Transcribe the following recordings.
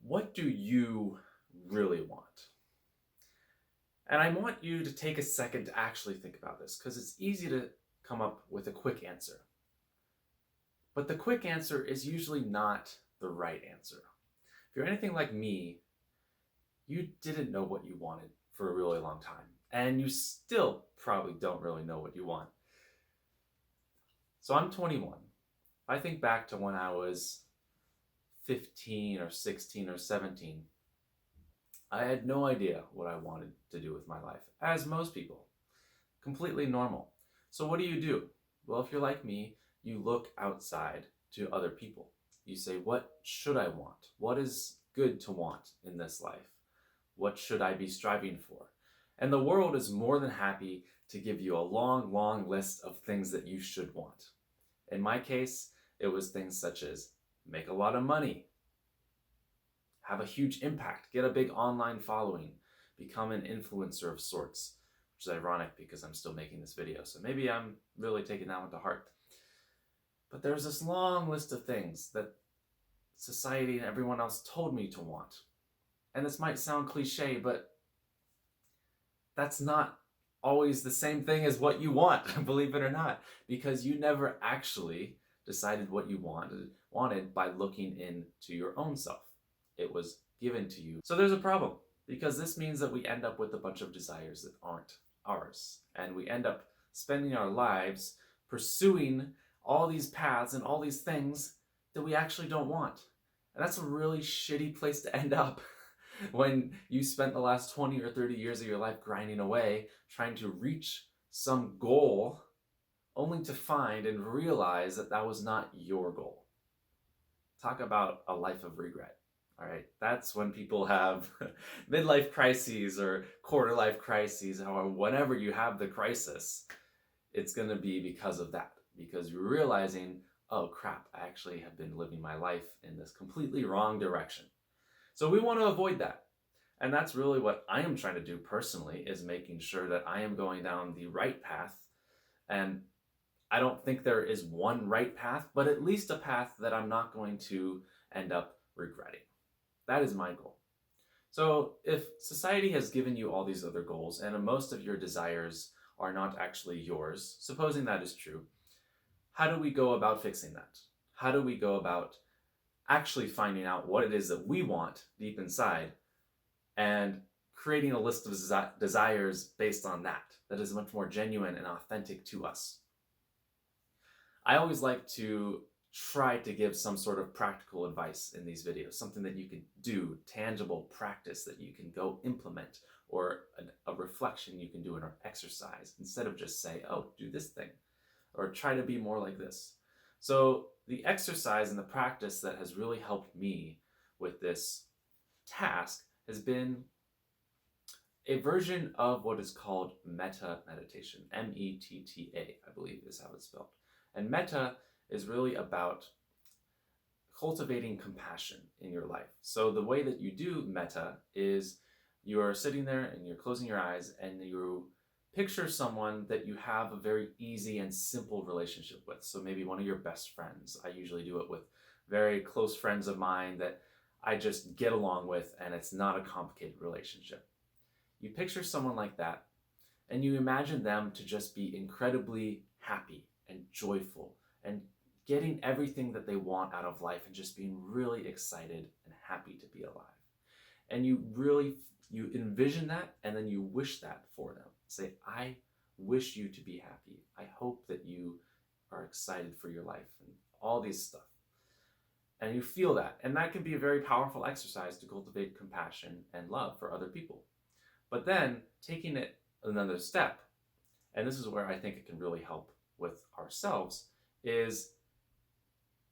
what do you really want? And I want you to take a second to actually think about this because it's easy to come up with a quick answer. But the quick answer is usually not the right answer. If you're anything like me, you didn't know what you wanted for a really long time. And you still probably don't really know what you want. So I'm 21. I think back to when I was 15 or 16 or 17. I had no idea what I wanted to do with my life, as most people. Completely normal. So what do? Well, if you're like me, you look outside to other people. You say, what should I want? What is good to want in this life? What should I be striving for? And the world is more than happy to give you a long, long list of things that you should want. In my case, it was things such as make a lot of money, have a huge impact, get a big online following, become an influencer of sorts, which is ironic because I'm still making this video. So maybe I'm really taking that one to heart. But there's this long list of things that society and everyone else told me to want. And this might sound cliche, but that's not always the same thing as what you want, believe it or not, because you never actually decided what you wanted by looking into your own self. It was given to you. So there's a problem, because this means that we end up with a bunch of desires that aren't ours. And we end up spending our lives pursuing all these paths and all these things that we actually don't want. And that's a really shitty place to end up when you spent the last 20 or 30 years of your life grinding away, trying to reach some goal, only to find and realize that that was not your goal. Talk about a life of regret. All right, that's when people have midlife crises or quarter life crises, or whenever you have the crisis, it's going to be because of that. Because you're realizing, oh crap, I actually have been living my life in this completely wrong direction. So we want to avoid that. And that's really what I am trying to do personally, is making sure that I am going down the right path. And I don't think there is one right path, but at least a path that I'm not going to end up regretting. That is my goal. So if society has given you all these other goals and most of your desires are not actually yours, supposing that is true, how do we go about fixing that? How do we go about actually finding out what it is that we want deep inside and creating a list of desires based on that is much more genuine and authentic to us? I always like to try to give some sort of practical advice in these videos, something that you can do, tangible practice that you can go implement, or a reflection you can do in an exercise, instead of just say, oh, do this thing, or try to be more like this. So the exercise and the practice that has really helped me with this task has been a version of what is called metta meditation. M-E-T-T-A, I believe is how it's spelled. And metta is really about cultivating compassion in your life. So the way that you do metta is you're sitting there and you're closing your eyes and you picture someone that you have a very easy and simple relationship with. So maybe one of your best friends. I usually do it with very close friends of mine that I just get along with, and it's not a complicated relationship. You picture someone like that and you imagine them to just be incredibly happy and joyful and getting everything that they want out of life and just being really excited and happy to be alive. And you envision that, and then you wish that for them. Say, I wish you to be happy. I hope that you are excited for your life and all these stuff. And you feel that. And that can be a very powerful exercise to cultivate compassion and love for other people. But then taking it another step, and this is where I think it can really help with ourselves, is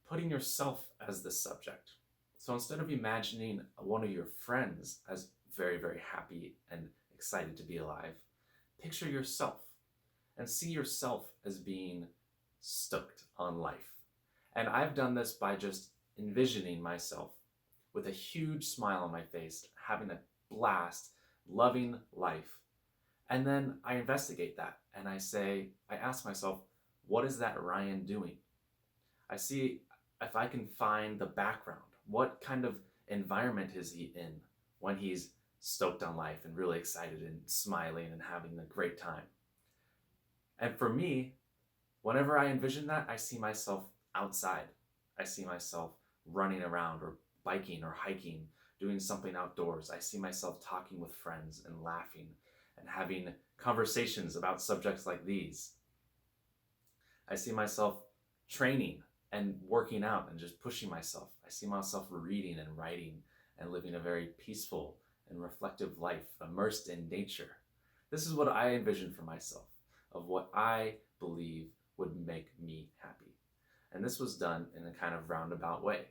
putting yourself as the subject. So instead of imagining one of your friends as very, very happy and excited to be alive, picture yourself and see yourself as being stoked on life. And I've done this by just envisioning myself with a huge smile on my face, having a blast, loving life. And then I investigate that and I ask myself, what is that Ryan doing? I see if I can find the background. What kind of environment is he in when he's stoked on life and really excited and smiling and having a great time. And for me, whenever I envision that, I see myself outside. I see myself running around or biking or hiking, doing something outdoors. I see myself talking with friends and laughing and having conversations about subjects like these. I see myself training and working out and just pushing myself. I see myself reading and writing and living a very peaceful and reflective life, immersed in nature. This is what I envision for myself, of what I believe would make me happy. And this was done in a kind of roundabout way.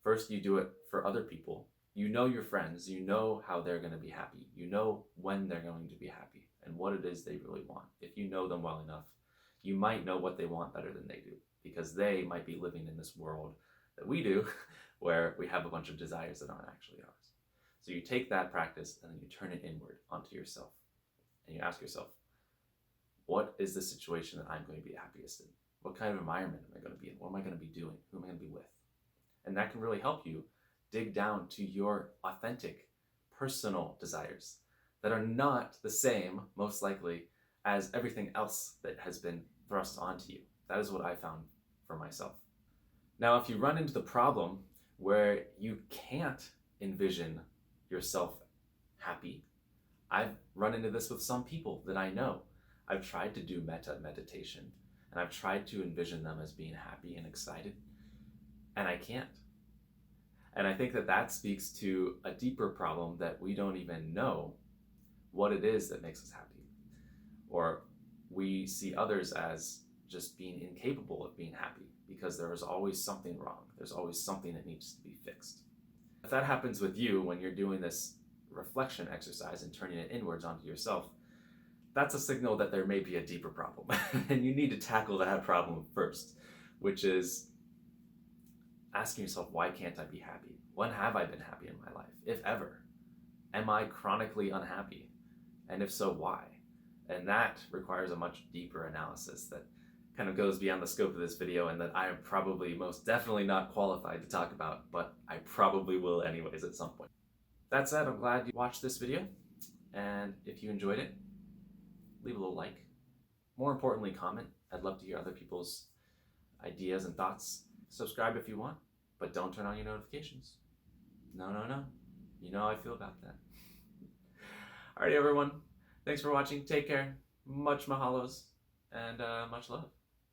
First, you do it for other people. You know your friends, you know how they're going to be happy. You know when they're going to be happy and what it is they really want. If you know them well enough, you might know what they want better than they do, because they might be living in this world that we do, where we have a bunch of desires that aren't actually ours. So you take that practice and then you turn it inward onto yourself. And you ask yourself, what is the situation that I'm going to be happiest in? What kind of environment am I going to be in? What am I going to be doing? Who am I going to be with? And that can really help you dig down to your authentic, personal desires that are not the same, most likely, as everything else that has been thrust onto you. That is what I found for myself. Now, if you run into the problem where you can't envision yourself happy, I've run into this with some people that I know. I've tried to do metta meditation, and I've tried to envision them as being happy and excited, and I can't. And I think that that speaks to a deeper problem, that we don't even know what it is that makes us happy. Or we see others as just being incapable of being happy because there is always something wrong. There's always something that needs to be fixed. If that happens with you when you're doing this reflection exercise and turning it inwards onto yourself, that's a signal that there may be a deeper problem. And you need to tackle that problem first, which is asking yourself, why can't I be happy? When have I been happy in my life, if ever? Am I chronically unhappy? And if so, why? And that requires a much deeper analysis that kind of goes beyond the scope of this video, and that I am probably most definitely not qualified to talk about, but I probably will anyways at some point. That said, I'm glad you watched this video, and if you enjoyed it, leave a little like. More importantly, comment. I'd love to hear other people's ideas and thoughts. Subscribe if you want, but don't turn on your notifications. No. You know how I feel about that. Alrighty, everyone. Thanks for watching. Take care. Much mahalos and much love.